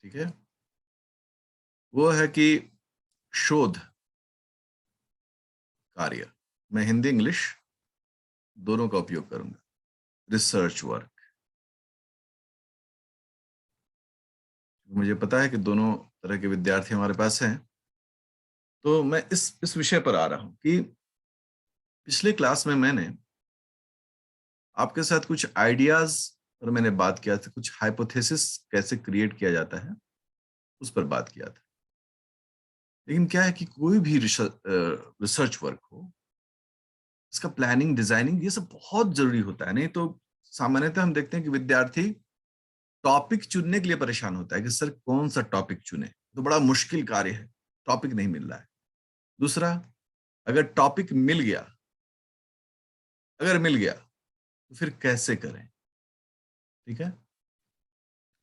ठीक है, वो है कि शोध कार्य। मैं हिंदी इंग्लिश दोनों का उपयोग करूंगा। Research work. मुझे पता है कि दोनों तरह के विद्यार्थी हमारे पास हैं, तो मैं इस विषय पर आ रहा हूं कि पिछले क्लास में मैंने आपके साथ कुछ आइडियाज पर मैंने बात किया था, कुछ हाइपोथेसिस कैसे क्रिएट किया जाता है उस पर बात किया था। लेकिन क्या है कि कोई भी रिसर्च वर्क हो, इसका प्लानिंग, डिजाइनिंग, ये सब बहुत जरूरी होता है। नहीं तो सामान्यतः हम देखते हैं कि विद्यार्थी टॉपिक चुनने के लिए परेशान होता है कि सर कौन सा टॉपिक चुने, तो बड़ा मुश्किल कार्य है, टॉपिक नहीं मिल रहा है। दूसरा, अगर टॉपिक मिल गया, अगर मिल गया तो फिर कैसे करें, ठीक है।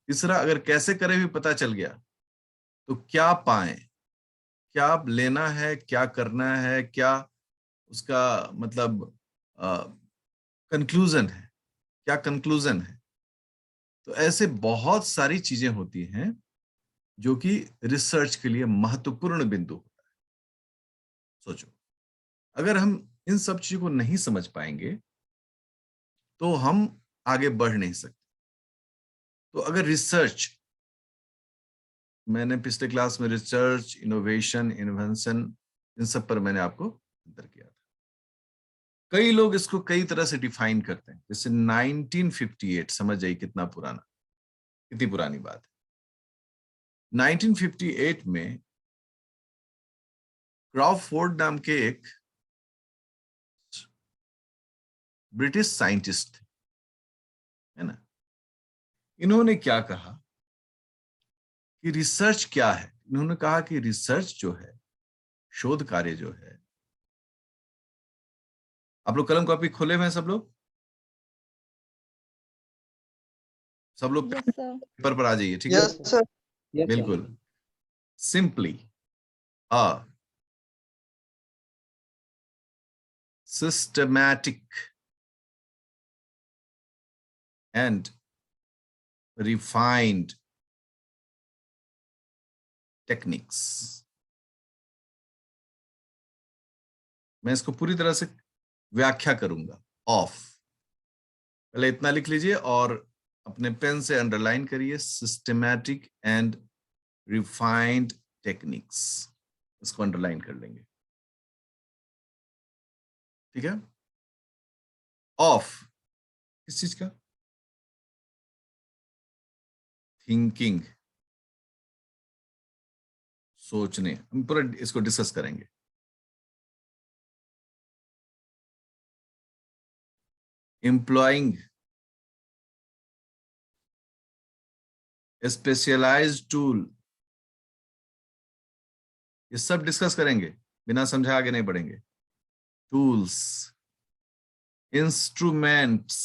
तीसरा, अगर कैसे करें भी पता चल गया तो क्या पाएं, क्या लेना है, क्या करना है, क्या उसका मतलब कंक्लूजन है, क्या कंक्लूजन है। तो ऐसे बहुत सारी चीजें होती हैं जो कि रिसर्च के लिए महत्वपूर्ण बिंदु होता है। सोचो, अगर हम इन सब चीजों को नहीं समझ पाएंगे तो हम आगे बढ़ नहीं सकते। तो अगर रिसर्च, मैंने पिछले क्लास में रिसर्च, इनोवेशन, इन्वेंशन, इन सब पर मैंने आपको अंतर किया था। कई लोग इसको कई तरह से डिफाइन करते हैं, जैसे 1958, समझ जाइए कितना पुराना, कितनी पुरानी बात है। 1958 में क्रॉफोर्ड नाम के एक ब्रिटिश साइंटिस्ट थे, है ना। इन्होंने क्या कहा कि रिसर्च क्या है। इन्होंने कहा कि रिसर्च जो है, शोध कार्य जो है, आप लोग कलम कॉपी खोले हुए हैं सब लोग? सब लोग यस सर। पेपर पर आ जाइए, ठीक है। Yes sir. बिल्कुल। Simply a systematic and refined techniques. मैं इसको पूरी तरह से व्याख्या करूंगा। ऑफ, पहले इतना लिख लीजिए और अपने पेन से अंडरलाइन करिए, सिस्टमैटिक एंड रिफाइंड टेक्निक्स, इसको अंडरलाइन कर लेंगे, ठीक है। ऑफ किस चीज का? थिंकिंग, सोचने। हम पूरा इसको डिस्कस करेंगे। एम्प्लॉइंग स्पेशलाइज्ड टूल, ये सब डिस्कस करेंगे, बिना समझे आगे नहीं बढ़ेंगे। टूल्स, इंस्ट्रूमेंट्स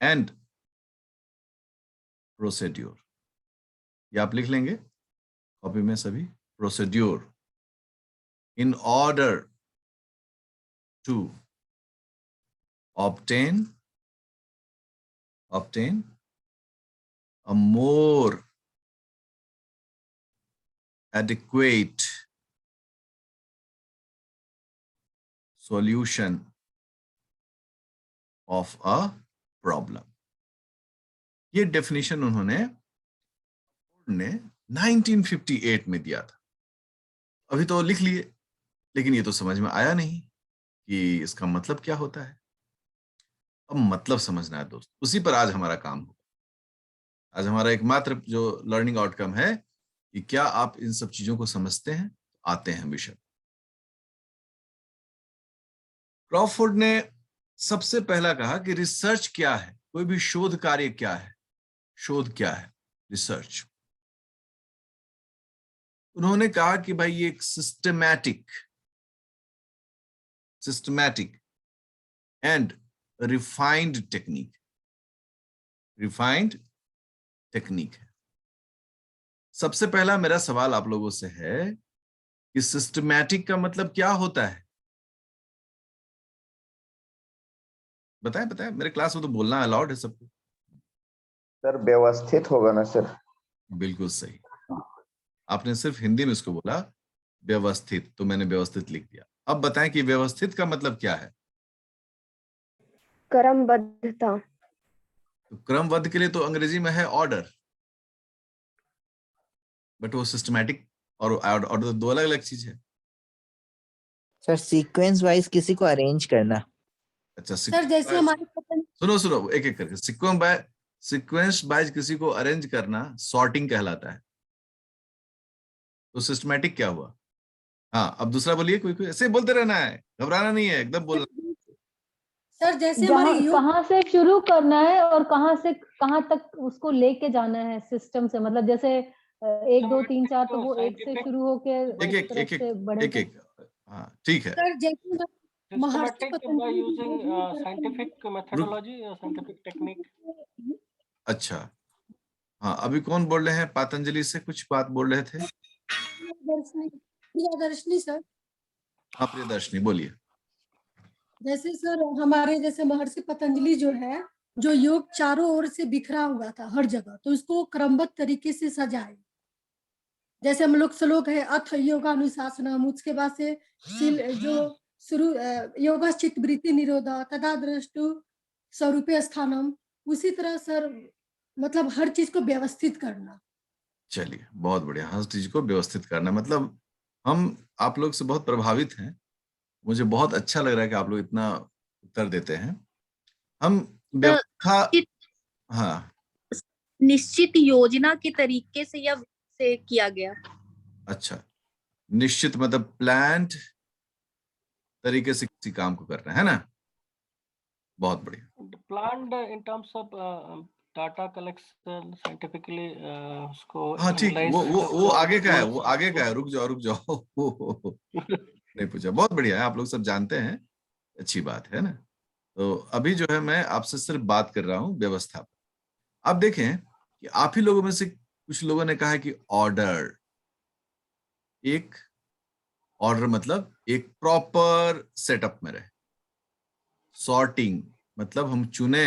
एंड प्रोसीड्यूर, ये आप लिख लेंगे कॉपी में सभी। Procedure in order to obtain a more adequate solution of a problem। ये डेफिनेशन उन्होंने 1958 में दिया था। अभी तो लिख लिए, लेकिन ये तो समझ में आया नहीं कि इसका मतलब क्या होता है। अब मतलब समझना है दोस्त, उसी पर आज हमारा काम होगा। आज हमारा एकमात्र जो लर्निंग आउटकम है कि क्या आप इन सब चीजों को समझते हैं, आते हैं विषय। क्रॉफोर्ड ने सबसे पहला कहा कि रिसर्च क्या है, कोई भी शोध कार्य क्या है, शोध क्या है, रिसर्च। उन्होंने कहा कि भाई ये एक सिस्टमैटिक एंड रिफाइंड टेक्निक है। सबसे पहला मेरा सवाल आप लोगों से है कि सिस्टमैटिक का मतलब क्या होता है? बताएं, मेरे क्लास में तो बोलना अलाउड है सबको। सर व्यवस्थित होगा ना सर? बिल्कुल सही, आपने सिर्फ हिंदी में इसको बोला व्यवस्थित, तो मैंने व्यवस्थित लिख दिया। अब बताएं कि व्यवस्थित का मतलब क्या है। क्रमबद्धता। तो क्रमबद्ध के लिए तो अंग्रेजी में है ऑर्डर, बट वो सिस्टमैटिक और ऑर्डर दो अलग अलग चीज है। सर सीक्वेंस वाइज किसी को अरेंज करना। अच्छा, सर जैसे हमारे सुनो सुनो एक एक करके, सीक्वेंस बाय किसी को अरेंज करना सॉर्टिंग कहलाता है। तो सिस्टमैटिक क्या हुआ? हाँ, अब दूसरा बोलिए, कोई कोई ऐसे बोलते रहना है, घबराना नहीं है, एकदम बोलना। सर जैसे हमारे कहाँ से शुरू करना है और कहाँ से कहाँ तक उसको लेके जाना है सिस्टम से, मतलब जैसे 1 2 3 4 तो वो एक से शुरू होके एक एक, हाँ ठीक है। सर जैसे महर्षि Systematic by using scientific methodology or scientific technique. अच्छा, हाँ अभी कौन बोल रहे हैं? पतंजलि से कुछ बात बोल रहे थे। प्रियदर्शनी सर। हाँ प्रियदर्शनी बोलिए। जैसे सर हमारे जैसे महर्षि पतंजलि जो है, जो योग चारों ओर से बिखरा हुआ था हर जगह, तो इसको क्रमबद्ध तरीके से सजाए। जैसे हम लोग श्लोक है अथ योगानुशासनम, उसके बाद से जो शुरू योगा चित्त वृत्ति निरोधा तदा दृष्टु स्वरूपे स्थानम, उसी तरह सर मतलब हर चीज को व्यवस्थित करना। चलिए बहुत बढ़िया, हर चीज को व्यवस्थित करना, मतलब हम आप लोग से बहुत प्रभावित हैं। मुझे बहुत अच्छा लग रहा है कि आप लोग इतना उत्तर देते हैं। हम व्यवस्था, हाँ निश्चित योजना के तरीके से या से किया गया। अच्छा, निश्चित मतलब प्लान्ड तरीके से किसी काम को करना है ना, बहुत बढ़िया। Planned in terms of data collection scientifically उसको हाँ ठीक, analyze वो आगे का है, वो आगे का है, रुक जाओ नहीं पूछा, बहुत बढ़िया है, आप लोग सब जानते हैं, अच्छी बात है ना। तो अभी जो है मैं आपसे सिर्फ बात कर रहा हूँ व्यवस्था पर। अब देखें कि आप ही लोगों में से कुछ लोगों ने कहा है कि ऑर्डर, एक ऑर्डर मतलब एक प्रॉपर सेटअप में रहे। सॉर्टिंग मतलब हम चुने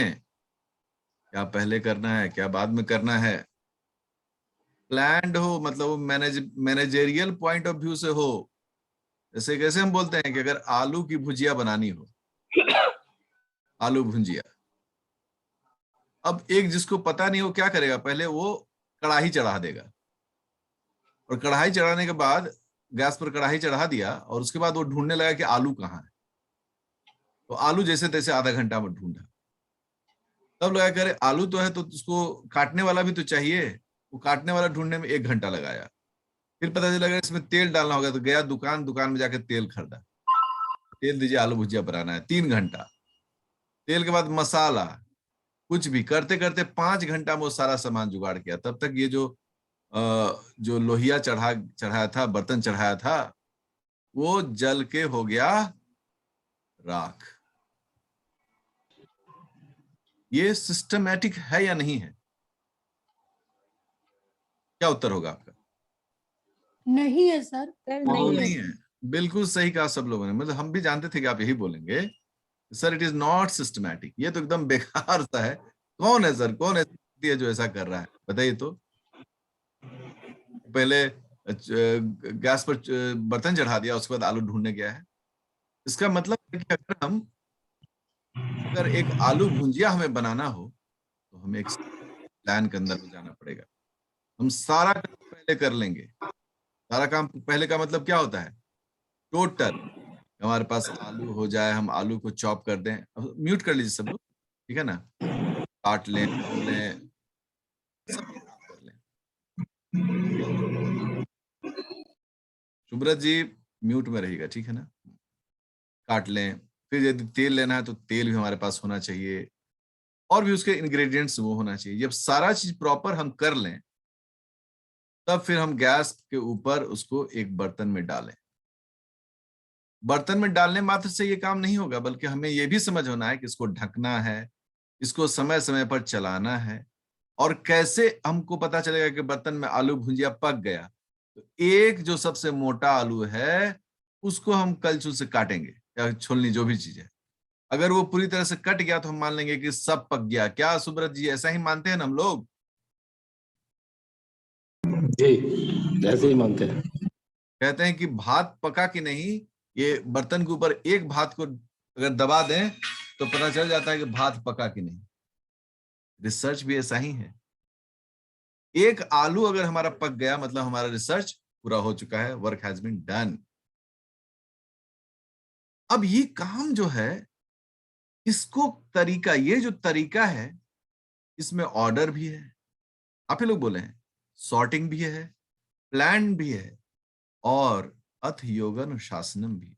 क्या पहले करना है क्या बाद में करना है। प्लान्ड हो मतलब वो मैनेजेरियल पॉइंट ऑफ व्यू से हो। जैसे कैसे हम बोलते हैं कि अगर आलू की भुजिया बनानी हो, आलू भुजिया, अब एक जिसको पता नहीं हो क्या करेगा, पहले वो कढ़ाई चढ़ा देगा, और कढ़ाई चढ़ाने के बाद गैस पर कढ़ाई चढ़ा दिया और उसके बाद वो ढूंढने लगा कि आलू कहाँ है। तो आलू जैसे तैसे आधा घंटा में ढूंढा, तब लगा कि अरे आलू तो है तो उसको काटने वाला भी तो चाहिए। वो काटने वाला ढूंढने में 1 घंटा लगाया। फिर पता चला अगर इसमें तेल डालना होगा, तो गया दुकान में जाकर तेल खरीदा, तेल दीजिए आलू भुजिया बनाना है, 3 घंटा। तेल के बाद मसाला, कुछ भी करते करते 5 घंटा में वो सारा सामान जुगाड़ किया। तब तक ये जो लोहिया चढ़ाया था, बर्तन चढ़ाया था, वो जल के हो गया राख। ये सिस्टमैटिक है या नहीं है? क्या उत्तर होगा आपका? नहीं है सर। नहीं है। बिल्कुल सही कहा सब लोगों ने, मतलब हम भी जानते थे कि आप यही बोलेंगे, sir it is not systematic, ये तो एकदम बेकार सा है। कौन है सर, कौन है जो ऐसा कर रहा है, बताइए तो। पहले गैस पर बर्तन चढ़ा दिया, उसके बाद आलू ढूंढने गया है। इसका मतलब है कि अगर एक आलू भुजिया हमें बनाना हो तो हमें एक प्लान के अंदर जाना पड़ेगा। हम सारा काम पहले कर लेंगे। सारा काम पहले का मतलब क्या होता है? टोटल हमारे पास आलू हो जाए, हम आलू को चॉप कर दें। म्यूट कर लीजिए सब लोग, ठीक है ना, काट लें, सब कर लें। सुब्रत जी म्यूट में रहिएगा, ठीक है ना। काट लें, फिर यदि तेल लेना है तो तेल भी हमारे पास होना चाहिए, और भी उसके इंग्रेडिएंट्स वो होना चाहिए। जब सारा चीज प्रॉपर हम कर लें, तब फिर हम गैस के ऊपर उसको एक बर्तन में डालें। बर्तन में डालने मात्र से ये काम नहीं होगा, बल्कि हमें ये भी समझ होना है कि इसको ढकना है, इसको समय समय पर चलाना है। और कैसे हमको पता चलेगा कि बर्तन में आलू भुजिया पक गया? तो एक जो सबसे मोटा आलू है उसको हम कलछुल से काटेंगे या छुलनी, जो भी चीज है। अगर वो पूरी तरह से कट गया तो हम मान लेंगे कि सब पक गया। क्या सुब्रत जी ऐसा ही मानते हैं ना हम लोग? जी ऐसे ही मानते हैं। कहते हैं कि भात पका कि नहीं, ये बर्तन के ऊपर एक भात को अगर दबा दें तो पता चल जाता है कि भात पका कि नहीं। रिसर्च भी ऐसा ही है। एक आलू अगर हमारा पक गया मतलब हमारा रिसर्च पूरा हो चुका है, वर्क हैज बीन डन। अब ये काम जो है, इसको तरीका, ये जो तरीका है इसमें ऑर्डर भी है, आप ही लोग बोले हैं, सॉर्टिंग भी है, प्लान भी है और अथ योगन शासनम भी।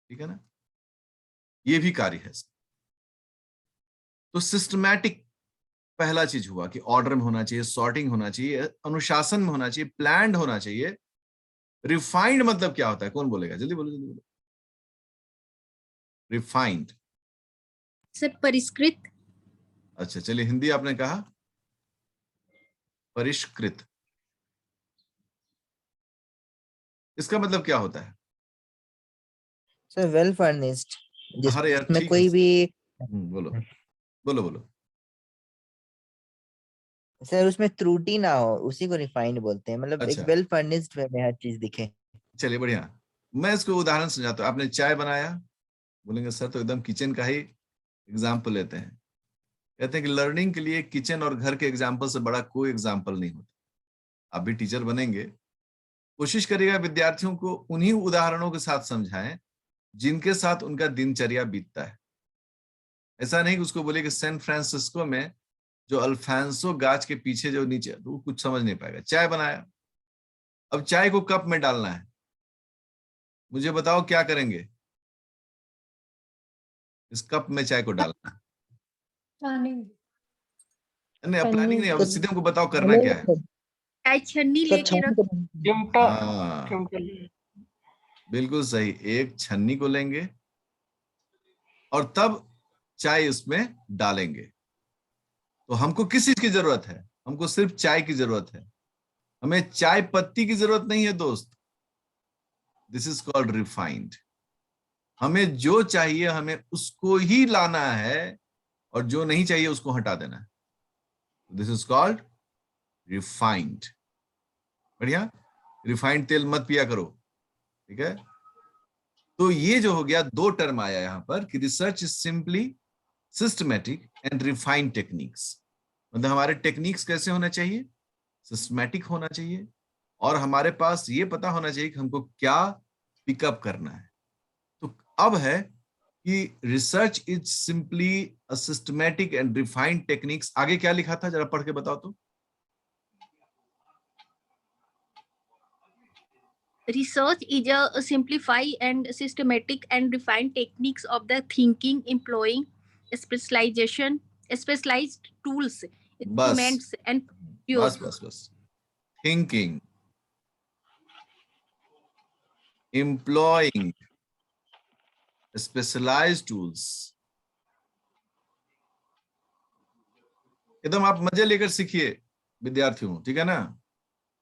ठीक है ना, ये भी कार्य है। तो सिस्टमैटिक पहला चीज हुआ कि ऑर्डर में होना चाहिए, सॉर्टिंग होना चाहिए, अनुशासन में होना चाहिए, प्लान्ड होना चाहिए। रिफाइंड मतलब क्या होता है, कौन बोलेगा, जल्दी बोलो जल्दी बोलो। रिफाइंड सर परिष्कृत। अच्छा चलिए, हिंदी आपने कहा परिष्कृत, इसका मतलब क्या होता है? सर वेल फर्निश्ड, अरे यार जिसमें ठीक कोई है, भी बोलो बोलो बोलो। सर उसमें त्रुटि ना हो, उसी को रिफाइंड बोलते हैं। मतलब एक अच्छा वेल फर्निश्ड वे में हर चीज दिखे। चलिए बढ़िया, मैं इसको उदाहरण समझाता हूँ। आपने चाय बनाया, बोलेंगे सर तो एकदम किचन का ही एग्जाम्पल लेते हैं। कहते हैं कि लर्निंग के लिए किचन और घर के एग्जाम्पल से बड़ा कोई एग्जाम्पल नहीं होता। आप भी टीचर बनेंगे, कोशिश करिएगा विद्यार्थियों को उन्हीं उदाहरणों के साथ समझाएं जिनके साथ उनका दिनचर्या बीतता है। ऐसा नहीं कि उसको बोले कि सैन फ्रांसिस्को में जो अल्फांसो गाछ के पीछे जो नीचे, तो वो कुछ समझ नहीं पाएगा। चाय बनाया, अब चाय को कप में डालना है, मुझे बताओ क्या करेंगे? इस कप में चाय को डालना है, प्लानिंग। नहीं प्लानिंग नहीं, अब छन्नी सीधे हमको बताओ करना क्या है। चाय छन्नी सर लेके रख। चिमटा हाँ चिमटा बिल्कुल सही, एक छन्नी को लेंगे और तब चाय उसमें डालेंगे। तो हमको किस चीज की जरूरत है? हमको सिर्फ चाय की जरूरत है, हमें चाय पत्ती की जरूरत नहीं है दोस्त। This is called refined. हमें जो चाहिए हमें उसको ही लाना है और जो नहीं चाहिए उसको हटा देना है। This is called refined. बढ़िया, रिफाइंड तेल मत पिया करो, ठीक है। तो ये जो हो गया, दो टर्म आया यहां पर कि research is simply systematic and refined techniques. मतलब हमारे टेक्निक्स कैसे होना चाहिए, सिस्टमैटिक होना चाहिए, और हमारे पास ये पता होना चाहिए कि हमको क्या पिकअप करना है। तो अब है कि research is simply a systematic and refined techniques. आगे क्या लिखा था, जरा पढ़ के बताओ तो। Research is a simplify and systematic and refined techniques of the thinking, employing specialized tools, बस instruments, and बस procedures. बस बस, थिंकिंग, employing specialized tools। एकदम आप मजे लेकर सीखिए विद्यार्थियों, ठीक है ना।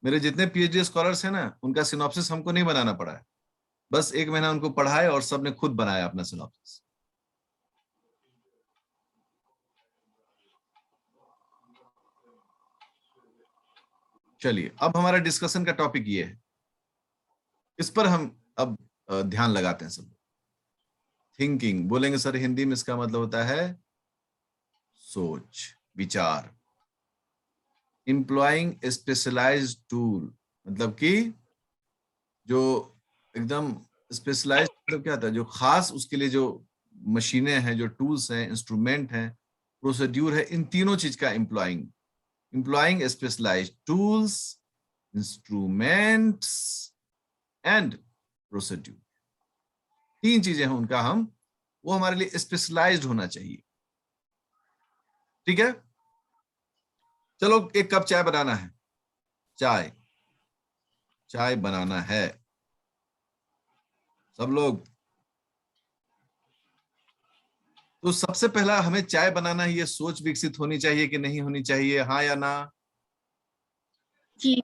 मेरे जितने पीएचडी स्कॉलर्स हैं ना, उनका सिनॉप्सिस हमको नहीं बनाना पड़ा है, बस एक महीना उनको पढ़ाए और सबने खुद बनाया अपना सिनॉप्सिस। चलिए, अब हमारा डिस्कशन का टॉपिक ये है, इस पर हम अब ध्यान लगाते हैं सब। थिंकिंग बोलेंगे सर हिंदी में इसका मतलब होता है सोच, विचार। एम्प्लॉइंग स्पेशलाइज्ड टूल, मतलब कि जो एकदम स्पेशलाइज्ड, मतलब क्या होता है, जो खास उसके लिए जो मशीनें हैं, जो टूल्स हैं, इंस्ट्रूमेंट हैं, प्रोसीड्यूर है, इन तीनों चीज का employing specialised tools, instruments and procedure. तीन चीजें हैं उनका, वो हमारे लिए स्पेशलाइज्ड होना चाहिए, ठीक है। चलो, एक कप चाय बनाना है, चाय बनाना है सब लोग। तो सबसे पहला हमें चाय बनाना है, ये सोच विकसित होनी चाहिए कि नहीं होनी चाहिए, हाँ या ना? जी।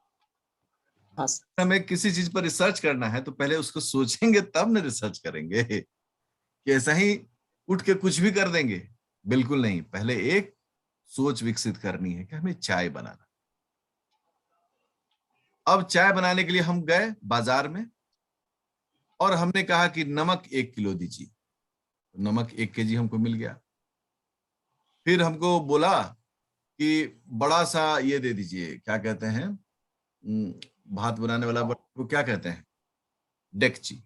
हमें किसी चीज पर रिसर्च करना है तो पहले उसको सोचेंगे तब ना रिसर्च करेंगे कि ऐसा ही उठ के कुछ भी कर देंगे, बिल्कुल नहीं। पहले एक सोच विकसित करनी है कि हमें चाय बनाना। अब चाय बनाने के लिए हम गए बाजार में और हमने कहा कि नमक 1 किलो दीजिए। नमक 1 केजी हमको मिल गया। फिर हमको बोला कि बड़ा सा ये दे दीजिए, क्या कहते हैं, भात बनाने वाला, वो क्या कहते हैं, डेकची,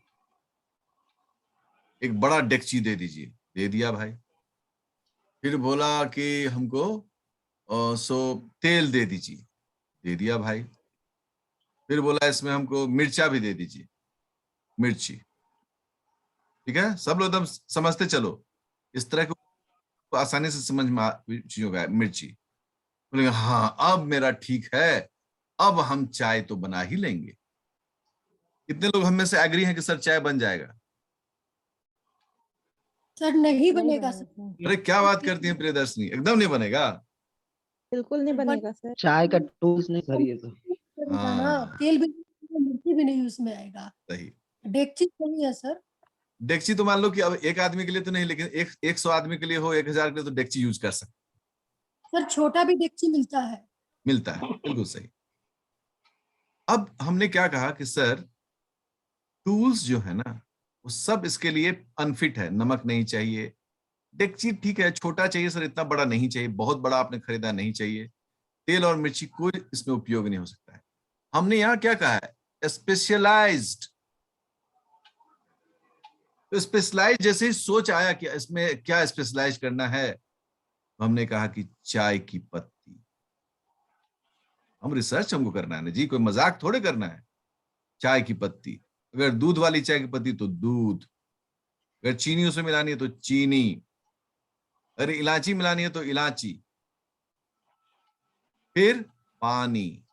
एक बड़ा डेकची दे दीजिए। दे दिया भाई। फिर बोला कि हमको सो तेल दे दीजिए। दे दिया भाई। फिर बोला इसमें हमको मिर्चा भी दे दीजिए, मिर्ची। ठीक है, सब लोग एकदम समझते चलो, इस तरह को आसानी से समझ में चीजों का मिर्ची। बोले हाँ अब मेरा ठीक है, अब हम चाय तो बना ही लेंगे। कितने लोग हम में से एग्री हैं कि सर चाय बन जाएगा? सर नहीं बनेगा सर। अरे क्या बात करती हैं प्रियदर्शनी, एकदम नहीं बनेगा। बिल्कुल नहीं बनेगा सर। चाय का टूल्स नहीं सर ये तो। बनेगा ना, हाँ तेल भी मिर्ची भी नहीं उसमें आएगा। सही। डेकची सही है सर। डेकची तो मान लो कि अब एक आदमी के लिए तो नहीं, लेकिन 100 आदमी के लिए हो, 1000 के लिए तो डेकची यूज कर सकते, सर छोटा भी डेकची मिलता है। मिलता है, बिल्कुल सही। अब हमने क्या कहा कि सर टूल्स जो है ना वो सब इसके लिए अनफिट है। नमक नहीं चाहिए, डेकची ठीक है छोटा चाहिए सर, इतना बड़ा नहीं चाहिए, बहुत बड़ा आपने खरीदा नहीं चाहिए, तेल और मिर्ची कोई इसमें उपयोग नहीं हो सकता है। हमने यहाँ क्या कहा है, स्पेशलाइज्ड। तो स्पेशलाइज जैसे ही सोच आया कि इसमें क्या स्पेशलाइज करना है, तो हमने कहा कि चाय की पत्ती। हम रिसर्च हमको करना है ना जी, कोई मजाक थोड़े करना है। चाय की पत्ती, अगर दूध वाली चाय की पत्ती तो दूध, अगर चीनी उसमें मिलानी है तो चीनी, अगर इलायची मिलानी है तो इलायची, फिर पानी,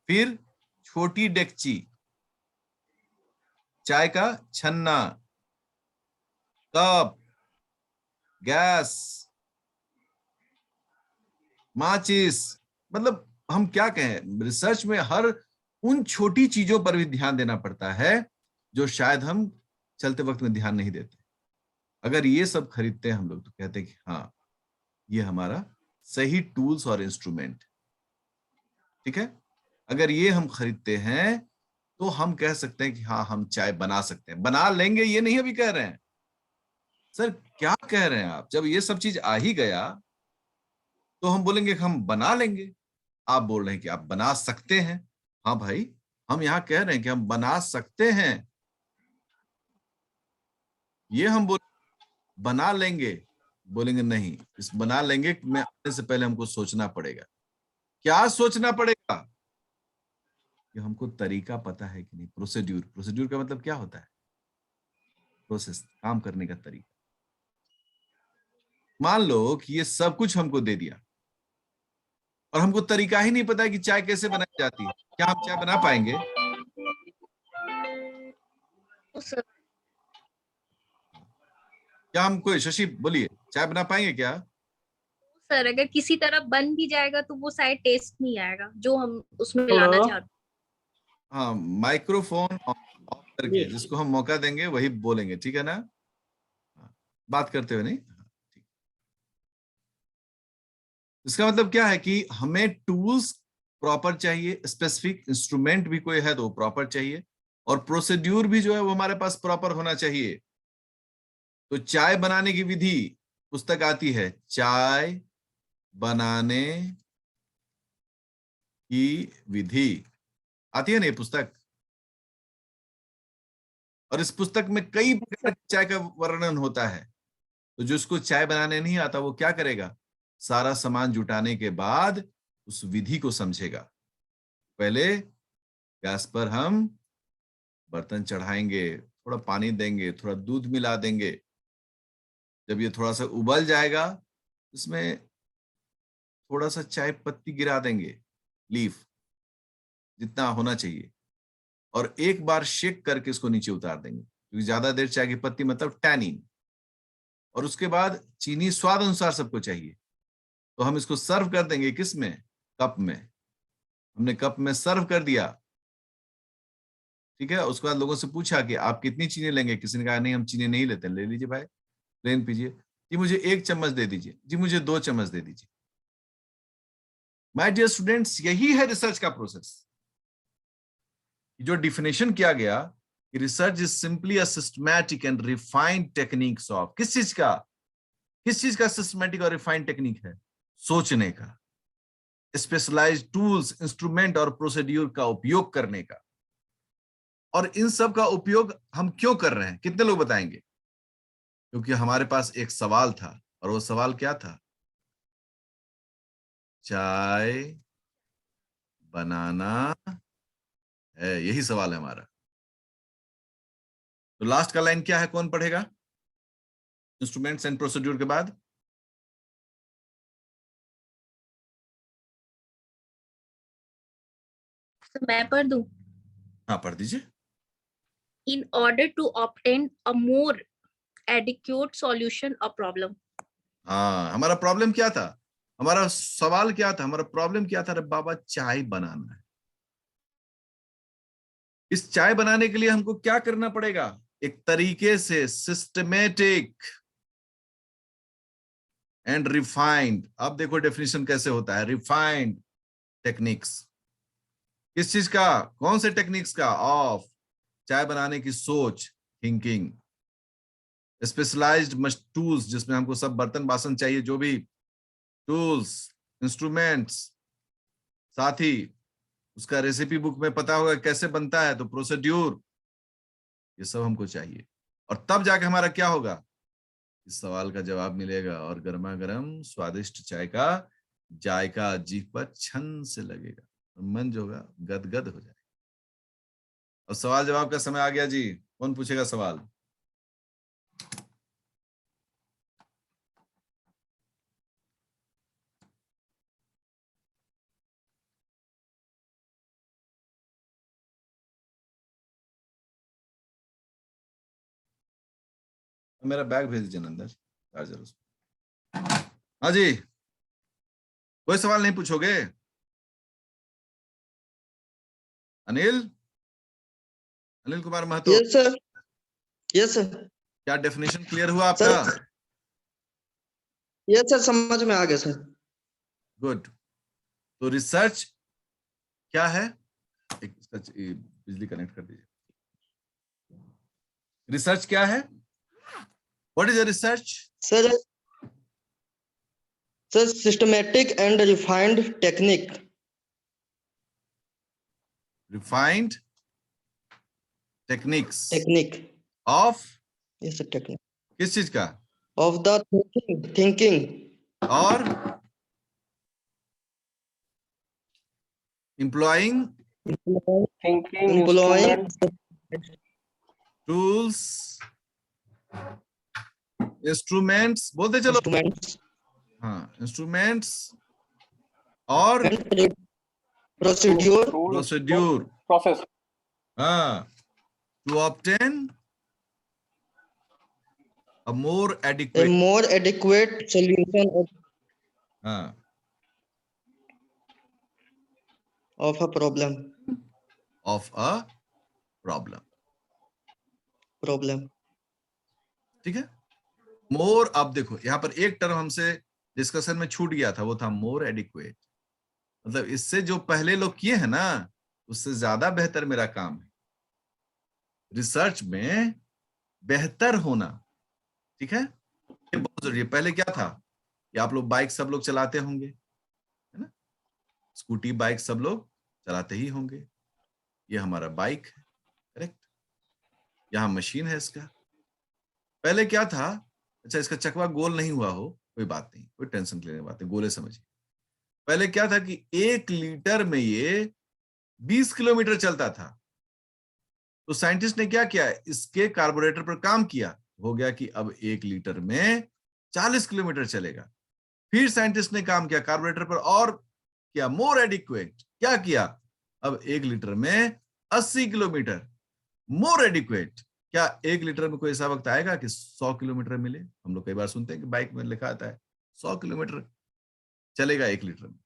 फिर छोटी डेकची, चाय का छन्ना, कप, गैस, माचिस। मतलब हम क्या कहें, रिसर्च में हर उन छोटी चीजों पर भी ध्यान देना पड़ता है जो शायद हम चलते वक्त में ध्यान नहीं देते। अगर ये सब खरीदते हैं हम लोग तो कहते हैं कि हाँ ये हमारा सही टूल्स और इंस्ट्रूमेंट। ठीक है, अगर ये हम खरीदते हैं तो हम कह सकते हैं कि हाँ हम चाय बना सकते हैं, बना लेंगे। ये नहीं अभी कह रहे हैं सर, क्या कह रहे हैं आप, जब ये सब चीज आ ही गया तो हम बोलेंगे कि हम बना लेंगे। आप बोल रहे हैं कि आप बना सकते हैं। हाँ भाई, हम यहाँ कह रहे हैं कि हम बना सकते हैं। ये हम बना लेंगे, बोलेंगे नहीं, इस बना लेंगे में आने से पहले हमको सोचना पड़ेगा। क्या सोचना पड़ेगा? कि हमको तरीका पता है कि नहीं, प्रोसीड्यूर। प्रोसीड्यूर का मतलब क्या होता है? प्रोसेस, काम करने का तरीका। मान लो कि ये सब कुछ हमको दे दिया और हमको तरीका ही नहीं पता है कि चाय कैसे बनाई जाती है, क्या हम चाय बना पाएंगे? सर क्या हम, कोई शशि बोलिए, चाय बना पाएंगे क्या? सर अगर किसी तरह बन भी जाएगा तो वो शायद टेस्ट नहीं आएगा जो हम उसमें लाना चाहते हैं। हाँ, माइक्रोफोन ऑफ करके जिसको हम मौका देंगे वही बोलेंगे, ठीक है ना? बात करते हुए नहीं। ठीक। इसका मतलब क्या है कि हमें टूल्स प्रॉपर चाहिए, स्पेसिफिक इंस्ट्रूमेंट भी कोई है तो प्रॉपर चाहिए, और प्रोसीड्यूर भी जो है वो हमारे पास प्रॉपर होना चाहिए। तो चाय बनाने की विधि पुस्तक आती है, चाय बनाने की विधि आती है ना ये पुस्तक, और इस पुस्तक में कई प्रकार की चाय का वर्णन होता है। तो जिसको चाय बनाने नहीं आता वो क्या करेगा, सारा सामान जुटाने के बाद उस विधि को समझेगा। पहले गैस पर हम बर्तन चढ़ाएंगे, थोड़ा पानी देंगे, थोड़ा दूध मिला देंगे। जब ये थोड़ा सा उबल जाएगा इसमें थोड़ा सा चाय पत्ती गिरा देंगे, लीफ जितना होना चाहिए, और एक बार शेक करके इसको नीचे उतार देंगे, क्योंकि ज्यादा देर चाय की पत्ती मतलब टैनिन। और उसके बाद चीनी स्वाद अनुसार सबको चाहिए, तो हम इसको सर्व कर देंगे किस में, कप में। हमने कप में सर्व कर दिया, ठीक है। उसके बाद लोगों से पूछा कि आप कितनी चीनी लेंगे, किसी ने कहा नहीं हम चीनी नहीं लेते। ले लीजिए भाई, प्लेन पीजिए। जी मुझे 1 चम्मच दे दीजिए, जी मुझे 2 चम्मच दे दीजिए। माय डियर स्टूडेंट्स, यही है रिसर्च का प्रोसेस। जो डिफिनेशन किया गया कि research is simply a systematic and refined techniques of, किस चीज का सिस्टमैटिक और रिफाइंड टेक्निक है? सोचने का, स्पेशलाइज्ड टूल्स, इंस्ट्रूमेंट और प्रोसीड्यूर का उपयोग करने का। और इन सब का उपयोग हम क्यों कर रहे हैं? कितने लोग बताएंगे? क्योंकि हमारे पास एक सवाल था, और वो सवाल क्या था? चाय बनाना है, यही सवाल है हमारा। तो लास्ट का लाइन क्या है? कौन पढ़ेगा? इंस्ट्रूमेंट्स एंड प्रोसीड्यूर के बाद तो मैं पढ़ दूं? हाँ, पढ़ दीजिए। In order to obtain a more adequate solution of problem. हाँ, हमारा प्रॉब्लम क्या था? हमारा सवाल क्या था? हमारा प्रॉब्लम क्या था? अरे बाबा, चाय बनाना है। इस चाय बनाने के लिए हमको क्या करना पड़ेगा? एक तरीके से सिस्टमेटिक एंड रिफाइंड, अब देखो डेफिनेशन कैसे होता है, रिफाइंड टेक्निक्स। किस चीज का? कौन से टेक्निक्स का? ऑफ चाय बनाने की सोच, थिंकिंग। स्पेशलाइज्ड टूल्स, जिसमें हमको सब बर्तन बासन चाहिए, जो भी टूल्स, इंस्ट्रूमेंट्स, साथ ही उसका रेसिपी बुक में पता होगा कैसे बनता है, तो प्रोसीड्यूर, ये सब हमको चाहिए। और तब जाके हमारा क्या होगा? इस सवाल का जवाब मिलेगा और गर्मा गर्म स्वादिष्ट चाय का जायका जीभ पर छन से लगेगा, मन जो होगा गदगद हो जाएगा। और सवाल जवाब का समय आ गया जी। कौन पूछेगा सवाल? मेरा बैग भेज दीजिए अंदर, चार्जर उसमें। हाँ जी, कोई सवाल नहीं पूछोगे? Anil Kumar Mahato. Yes sir, yes sir. क्या डेफिनेशन क्लियर हुआ आपका? यस सर, समझ में आ गया सर। गुड। तो रिसर्च क्या है? एक इसका बिजली कनेक्ट कर दीजिए। रिसर्च क्या है? What is a research? Sir systematic and refined technique. Refined techniques of, yes sir, technique किस चीज का? ऑफ द थिंकिंग और एम्प्लॉइंग टूल्स, इंस्ट्रूमेंट्स, बोलते चलो। हाँ, इंस्ट्रूमेंट्स और प्रोसीड्यूर प्रोसेस। हाँ, to obtain a more adequate solution of a problem ठीक है। मोर, अब देखो यहाँ पर एक टर्म हमसे डिस्कशन में छूट गया था, वो था मोर एडिक्वेट। मतलब इससे जो पहले लोग किए हैं ना, उससे ज्यादा बेहतर मेरा काम है। रिसर्च में बेहतर होना, ठीक है, ये बहुत जरूरी है। पहले क्या था कि आप लोग बाइक सब लोग चलाते होंगे, है ना? स्कूटी बाइक सब लोग चलाते ही होंगे। ये हमारा बाइक है, करेक्ट? यहाँ मशीन है इसका। पहले क्या था? अच्छा, इसका चकवा गोल नहीं हुआ हो, कोई बात नहीं, कोई टेंशन लेने बात नहीं, गोले समझिए। पहले क्या था कि 1 लीटर में ये 20 किलोमीटर चलता था। तो साइंटिस्ट ने क्या किया? इसके कार्बोरेटर पर काम किया, हो गया कि अब 1 लीटर में 40 किलोमीटर चलेगा। फिर साइंटिस्ट ने काम किया कार्बोरेटर पर और किया मोर एडिक्वेट। क्या किया? अब 1 लीटर में 80 किलोमीटर, मोर एडिक्वेट। क्या 1 लीटर में कोई ऐसा वक्त आएगा कि 100 किलोमीटर मिले? हम लोग कई बार सुनते हैं कि बाइक में लिखा आता है 100 किलोमीटर चलेगा 1 लीटर में।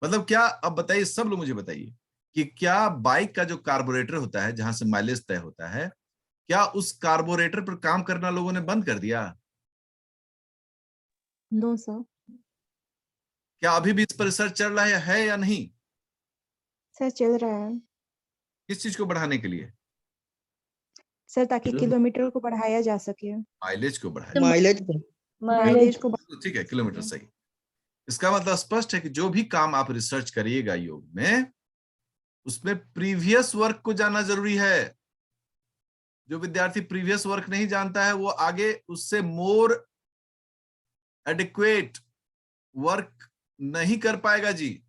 मतलब क्या? अब बताइए, सब लोग मुझे बताइए कि क्या बाइक का जो कार्बोरेटर होता है, जहां से माइलेज तय होता है, क्या उस कार्बोरेटर पर काम करना लोगों ने बंद कर दिया? No sir. क्या अभी भी इस पर रिसर्च चल रहा है या नहीं? सर चल रहा है किस चीज को बढ़ाने के लिए? सर, ताकि किलोमीटर को बढ़ाया जा सके, माइलेज को बढ़ाए। माइलेज माइलेज को तो ठीक है, किलोमीटर सही। इसका मतलब स्पष्ट है कि जो भी काम आप रिसर्च करिएगा योग में, उसमें प्रीवियस वर्क को जानना जरूरी है। जो विद्यार्थी प्रीवियस वर्क नहीं जानता है वो आगे उससे मोर एडिक्वेट वर्क नहीं कर पाएगा जी।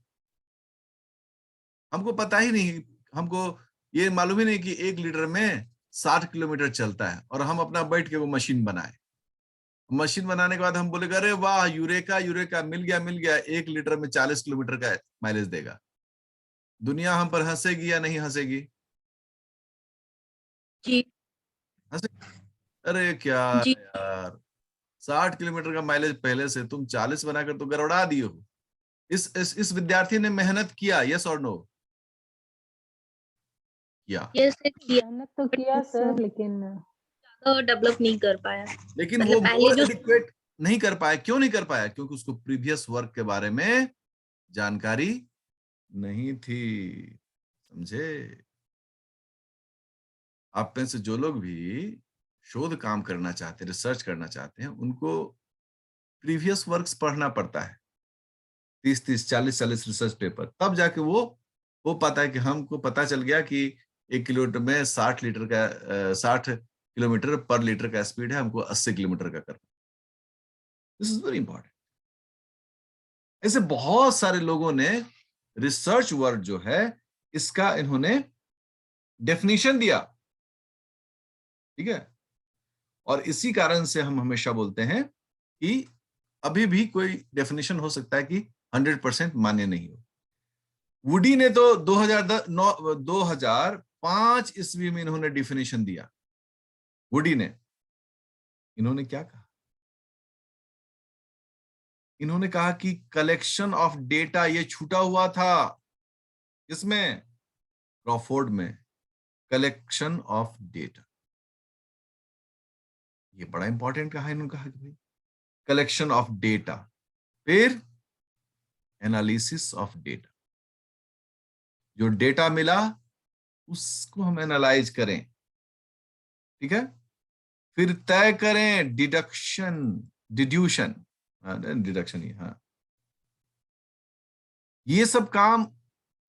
हमको पता ही नहीं, हमको ये मालूम ही नहीं कि 1 लीटर में 60 किलोमीटर चलता है, और हम अपना बैठ के वो मशीन बनाए। मशीन बनाने के बाद हम बोलेगा अरे वाह यूरेका यूरेका, मिल गया 1 लीटर में 40 किलोमीटर का माइलेज देगा। दुनिया हम पर हंसेगी या नहीं हंसेगी? जी अरे क्या जी। यार, 60 किलोमीटर का माइलेज पहले से तुम 40 बनाकर तो गड़बड़ा दिए हो। इस विद्यार्थी ने मेहनत किया, यस और नो? किया। यस मेहनत तो किया Yes, सर, sir. लेकिन डेवलप नहीं कर पाया। लेकिन मतलब वो पहले मोर जो एडिक्वेट नहीं कर पाया। क्यों नहीं कर पाया? क्योंकि उसको प्रीवियस वर्क के बारे में जानकारी नहीं थी। समझे? आप में से जो लोग भी शोध काम करना चाहते हैं, रिसर्च करना चाहते हैं, उनको प्रीवियस वर्क्स पढ़ना पड़ता है। 30-30, 40-40 रिसर्च पेपर, तब जाके वो पाता है कि हमको पता चल गया कि 1 किलोमीटर में 60 किलोमीटर पर लीटर का स्पीड है, हमको 80 किलोमीटर का करना। This is very important. ऐसे बहुत सारे लोगों ने रिसर्च वर्ड जो है इसका इन्होंने डेफिनेशन दिया, ठीक है। और इसी कारण से हम हमेशा बोलते हैं कि अभी भी कोई डेफिनेशन हो सकता है कि 100% मान्य नहीं हो। वुडी ने तो 2005 ईस्वी में इन्होंने डेफिनेशन दिया। वुडी ने, इन्होंने क्या कहा? इन्होंने कहा कि कलेक्शन ऑफ डेटा ये छूटा हुआ था। इसमें क्रॉफोर्ड में कलेक्शन ऑफ डेटा, ये बड़ा इंपॉर्टेंट कहा इन्होंने। कहा कि भाई कलेक्शन ऑफ डेटा, फिर एनालिसिस ऑफ डेटा। जो डेटा मिला उसको हम एनालाइज करें, ठीक है, फिर तय करें डिड्यूशन, डिडक्शन ही, हाँ। ये सब काम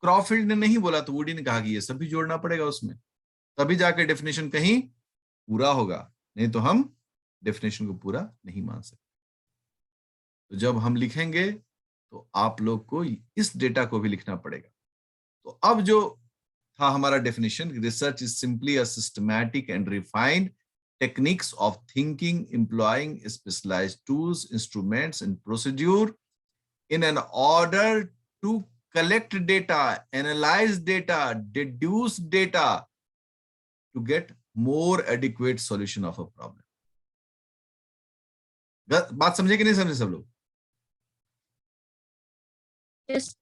क्रॉफिल्ड ने नहीं बोला, तो वुडी ने कहा कि ये सब भी जोड़ना पड़ेगा उसमें, तभी जाके डेफिनेशन कहीं पूरा होगा, नहीं तो हम डेफिनेशन को पूरा नहीं मान सकते। तो जब हम लिखेंगे तो आप लोग को इस डेटा को भी लिखना पड़ेगा। तो अब जो था हमारा definition, research is simply a systematic and refined techniques of thinking employing specialized tools, instruments and procedure in an order to collect data, analyze data, deduce data to get more adequate solution of a problem. बात समझे कि नहीं समझे सब लोग? yes.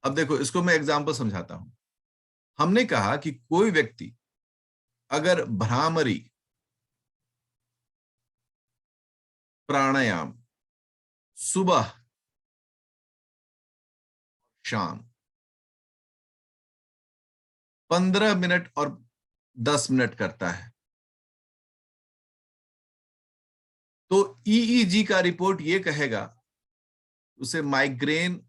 अब देखो, इसको मैं एग्जांपल समझाता हूं। हमने कहा कि कोई व्यक्ति अगर भ्रामरी, प्राणायाम सुबह शाम 15 मिनट और 10 मिनट करता है, तो ईईजी का रिपोर्ट ये कहेगा उसे माइग्रेन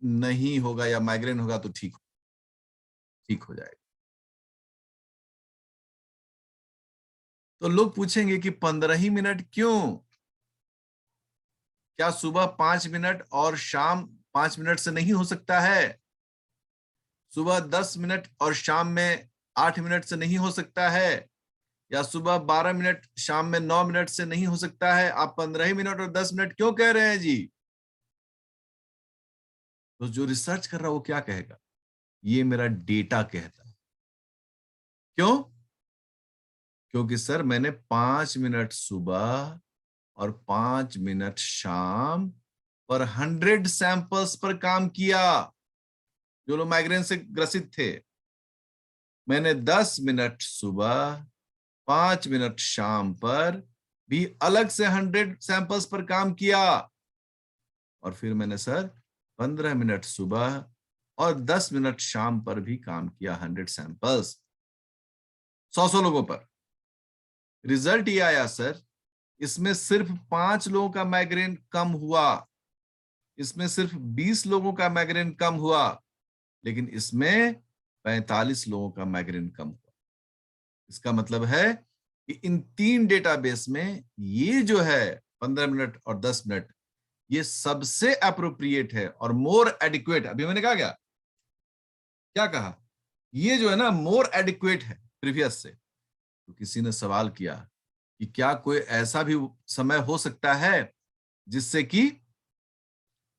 नहीं होगा, या माइग्रेन होगा तो ठीक हो जाएगा। तो लोग पूछेंगे कि 15 ही मिनट क्यों? क्या सुबह 5 मिनट और शाम 5 मिनट से नहीं हो सकता है? सुबह 10 मिनट और शाम में 8 मिनट से नहीं हो सकता है? या सुबह 12 मिनट शाम में 9 मिनट से नहीं हो सकता है? आप 15 ही मिनट और 10 मिनट क्यों कह रहे हैं जी? तो जो रिसर्च कर रहा है वो क्या कहेगा? ये मेरा डेटा कहता है। क्यों? क्योंकि सर मैंने 5 मिनट सुबह और 5 मिनट शाम पर 100 सैंपल्स पर काम किया जो लोग माइग्रेन से ग्रसित थे। मैंने 10 मिनट सुबह 5 मिनट शाम पर भी अलग से 100 सैंपल्स पर काम किया, और फिर मैंने सर 15 मिनट सुबह और 10 मिनट शाम पर भी काम किया, 100 सैंपल्स, 100 लोगों पर। रिजल्ट ये आया सर, इसमें सिर्फ 5 लोगों का माइग्रेन कम हुआ, इसमें सिर्फ 20 लोगों का माइग्रेन कम हुआ, लेकिन इसमें 45 लोगों का माइग्रेन कम हुआ। इसका मतलब है कि इन 3 डेटाबेस में ये जो है 15 मिनट और 10 मिनट, ये सबसे अप्रोप्रिएट है और मोर एडिक्वेट। अभी मैंने कहा क्या कहा, ये जो है ना मोर एडिक्वेट है प्रीवियस से। तो किसी ने सवाल किया कि क्या कोई ऐसा भी समय हो सकता है जिससे कि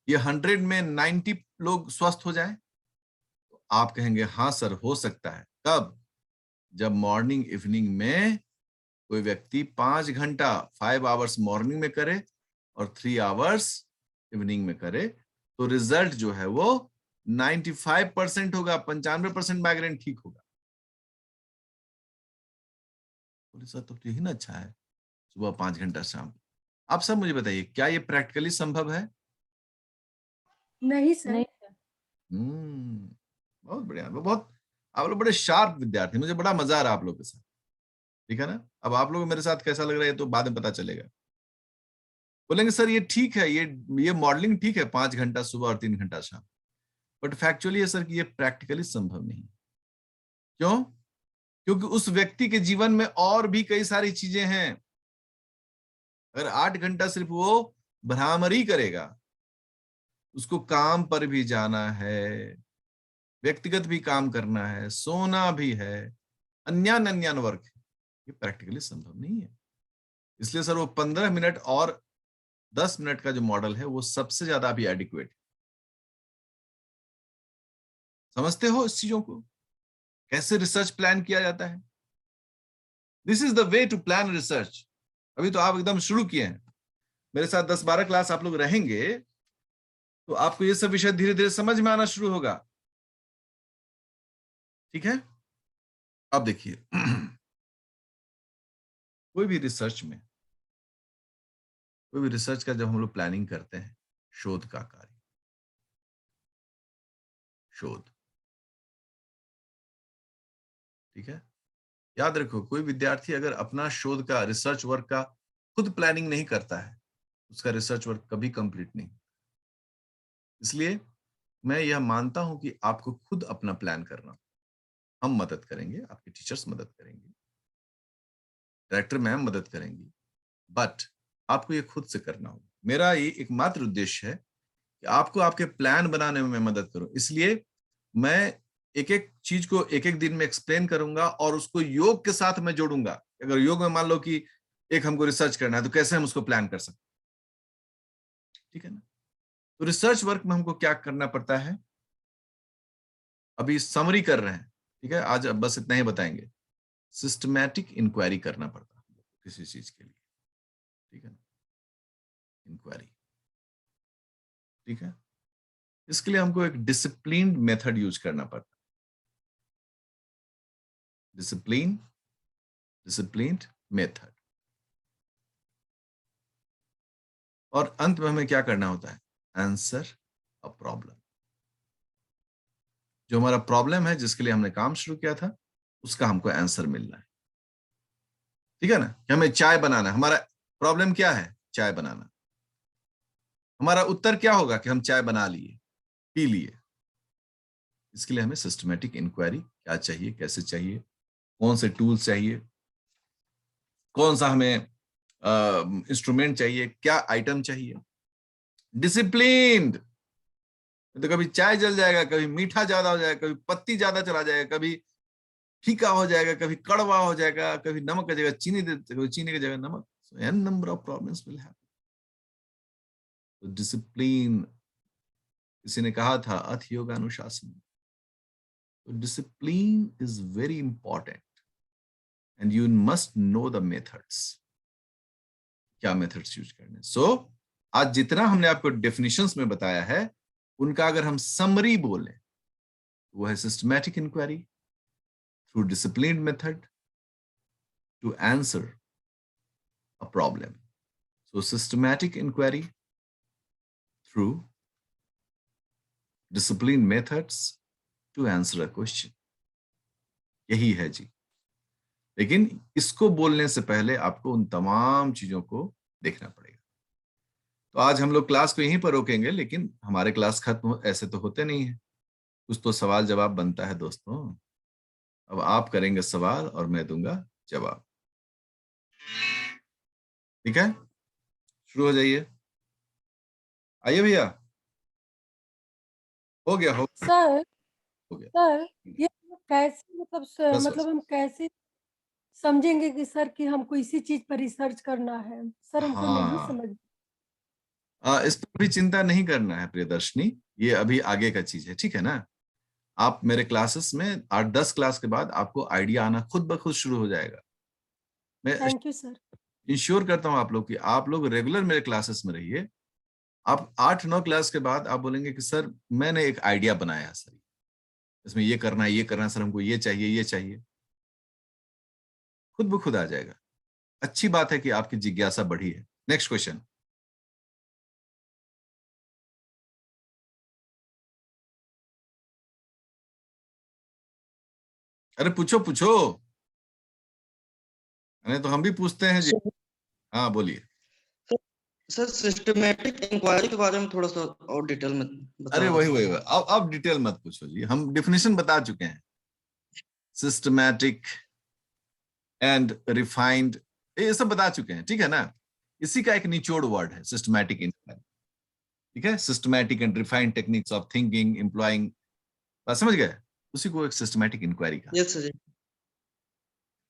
ये 100 में 90 लोग स्वस्थ हो जाएं? तो आप कहेंगे हाँ सर हो सकता है। कब? जब मॉर्निंग इवनिंग में कोई व्यक्ति 5 घंटा 5 आवर्स मॉर्निंग में करे और 3 आवर्स इवनिंग में करे, तो रिजल्ट जो है वो 95% होगा, 95% माइग्रेन ठीक होगा। बोले सर तो यही ना अच्छा है, सुबह 5 घंटा शाम। आप सब मुझे बताइए, क्या ये प्रैक्टिकली संभव है? नहीं सर। नहीं बहुत बढ़िया, बहुत आप लोग बड़े शार्प विद्यार्थी, मुझे बड़ा मजा आ रहा है आप लोग के साथ, ठीक है ना। अब आप लोग मेरे साथ कैसा लग रहा है तो बाद में पता चलेगा। बोलेंगे सर ये ठीक है, ये मॉडलिंग ठीक है, 5 घंटा सुबह और 3 घंटा शाम, बट फैक्चुअली है सर कि ये प्रैक्टिकली संभव नहीं। क्यों? क्योंकि उस व्यक्ति के जीवन में और भी कई सारी चीजें हैं। अगर 8 घंटा सिर्फ वो भ्रामरी करेगा, उसको काम पर भी जाना है, व्यक्तिगत भी काम करना है, सोना भी है, अन्यान वर्क है, ये प्रैक्टिकली संभव नहीं है। इसलिए सर वो 15 मिनट और 10 मिनट का जो मॉडल है वो सबसे ज्यादा अभी एडिक्वेट है। समझते हो इस चीजों को, कैसे रिसर्च प्लान किया जाता है? This is the way to plan research. अभी तो आप एकदम शुरू किए हैं, मेरे साथ 10-12 क्लास आप लोग रहेंगे तो आपको ये सब विषय धीरे धीरे समझ में आना शुरू होगा, ठीक है। अब देखिए कोई भी रिसर्च का जब हम लोग प्लानिंग करते हैं, शोध का कार्य, शोध, ठीक है। याद रखो, कोई विद्यार्थी अगर अपना शोध का, रिसर्च वर्क का खुद प्लानिंग नहीं करता है, उसका रिसर्च वर्क कभी कंप्लीट नहीं। इसलिए मैं यह मानता हूं कि आपको खुद अपना प्लान करना, हम मदद करेंगे, आपके टीचर्स मदद करेंगे, डायरेक्टर मैम मदद करेंगी, बट आपको ये खुद से करना होगा। मेरा ये एकमात्र उद्देश्य है कि आपको आपके प्लान बनाने में मैं मदद करूं। इसलिए मैं एक एक चीज को एक एक दिन में एक्सप्लेन करूंगा और उसको योग के साथ मैं जोड़ूंगा। अगर योग में मान लो कि एक हमको रिसर्च करना है तो कैसे हम उसको प्लान कर सकते हैं, ठीक है ना। तो रिसर्च वर्क में हमको क्या करना पड़ता है, अभी समरी कर रहे हैं, ठीक है, आज बस इतना ही बताएंगे। सिस्टमैटिक इंक्वायरी करना पड़ता है किसी चीज के लिए, ठीक है ना, इंक्वायरी, ठीक है। इसके लिए हमको एक डिसिप्लिन्ड मेथड यूज करना पड़ता है, डिसिप्लिन्ड मेथड। और अंत में हमें क्या करना होता है, आंसर अ प्रॉब्लम। जो हमारा प्रॉब्लम है, जिसके लिए हमने काम शुरू किया था, उसका हमको आंसर मिलना है, ठीक है ना। कि हमें चाय बनाना है, हमारा प्रॉब्लम क्या है, चाय बनाना। हमारा उत्तर क्या होगा कि हम चाय बना लिए, पी लिए। इसके लिए हमें सिस्टमैटिक इंक्वायरी, क्या चाहिए, कैसे चाहिए, कौन से टूल्स चाहिए, कौन सा हमें इंस्ट्रूमेंट चाहिए, क्या आइटम चाहिए, डिसिप्लिन्ड। तो कभी चाय जल जाएगा, कभी मीठा ज्यादा हो जाएगा, कभी पत्ती ज्यादा चला जाएगा, कभी फीका हो जाएगा, कभी कड़वा हो जाएगा, कभी नमक की जगह चीनी देते, कभी चीनी की जगह नमक। So n number of problems will happen. तो डिसिप्लिन, किसी ने कहा था अथ योग अनुशासन। तो discipline is very important and you must know the methods, क्या मेथड्स यूज करने। सो आज जितना हमने आपको डेफिनेशंस में बताया है, उनका अगर हम समरी बोले, वो है systematic inquiry through disciplined method to answer a problem. So systematic inquiry through disciplined methods to answer a question. यही है जी। लेकिन इसको बोलने से पहले आपको उन तमाम चीजों को देखना पड़ेगा। तो आज हम लोग क्लास को यहीं पर रोकेंगे, लेकिन हमारे क्लास खत्म ऐसे तो होते नहीं है, कुछ तो सवाल जवाब बनता है दोस्तों। अब आप करेंगे सवाल और मैं दूंगा जवाब। ठीक है, शुरू हो जाइए। आइए भैया, हो गया हो सर गया। सर ये कैसे मतलब बस, मतलब हम कैसे समझेंगे कि सर कि हमको इसी चीज पर रिसर्च करना है? सर हमको नहीं हाँ, समझ। इस पर भी चिंता नहीं करना है प्रियदर्शनी, ये अभी आगे का चीज है, ठीक है ना। आप मेरे क्लासेस में 8-10 क्लास के बाद आपको आइडिया आना खुद ब खुद शुरू हो जाएगा। मैं थैंक यू सर। इंश्योर करता हूँ आप लोग कि आप लोग रेगुलर मेरे क्लासेस में रहिए। आप 8-9 क्लास के बाद आप बोलेंगे कि सर मैंने एक आइडिया बनाया सर, इसमें ये करना है, ये करना है सर, हमको ये चाहिए, ये चाहिए। खुद ब खुद आ जाएगा। अच्छी बात है कि आपकी जिज्ञासा बढ़ी है। Next question. अरे पूछो पूछो, अरे तो हम भी पूछते हैं जी। हाँ बोलिए। सर सिस्टमैटिक इंक्वायरी के बारे में थोड़ा सा और डिटेल में अरे बताओ। वही अब डिटेल मत पूछो जी, हम डिफिनेशन बता चुके हैं। सिस्टमैटिक एंड रिफाइंड, ये सब बता चुके हैं, ठीक है ना। इसी का एक निचोड़ वर्ड है सिस्टमैटिक इंक्वायरी, ठीक है। Systematic and refined techniques of thinking employing, बात समझ गए, उसी को एक सिस्टमैटिक इंक्वायरी का। Yes sir.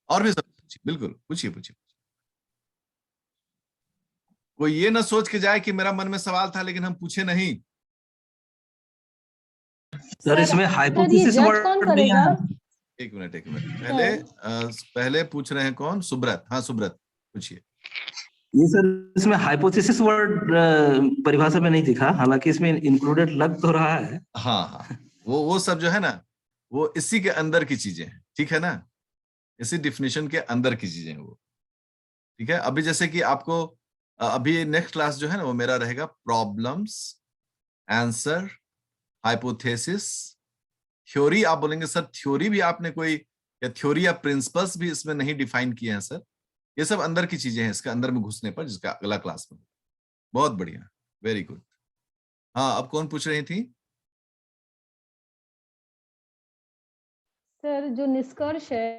और भी सब बिल्कुल पूछिए पूछिए। कोई ये ना सोच के जाए कि मेरा मन में सवाल था लेकिन हम पूछे नहीं। सर इसमें सर ये हाइपोथेसिस जज वर्ड कौन दिया करेगा? है। एक मिनट पहले पूछ रहे हैं कौन? सुब्रत। हाँ सुब्रत पूछिए। ये सर इसमें हाइपोथेसिस वर्ड परिभाषा में नहीं दिखा, हालांकि इसमें इंक्लूडेड लग तो रहा है। हाँ हाँ, वो सब जो है ना, वो इसी के अंदर की चीजें हैं, ठीक है ना। इसी डिफिनेशन के अंदर की चीजें हैं वो, ठीक है। अभी जैसे कि आपको अभी नेक्स्ट क्लास जो है ना वो मेरा रहेगा प्रॉब्लम्स, आंसर, हाइपोथेसिस, थ्योरी। आप बोलेंगे सर थ्योरी भी आपने कोई, या थ्योरी या प्रिंसिपल्स भी इसमें नहीं डिफाइन किए हैं सर। ये सब अंदर की चीजें हैं, इसके अंदर में घुसने पर, जिसका अगला क्लास में। बहुत बढ़िया, वेरी गुड। हाँ, अब कौन पूछ रही थी? सर जो निष्कर्ष है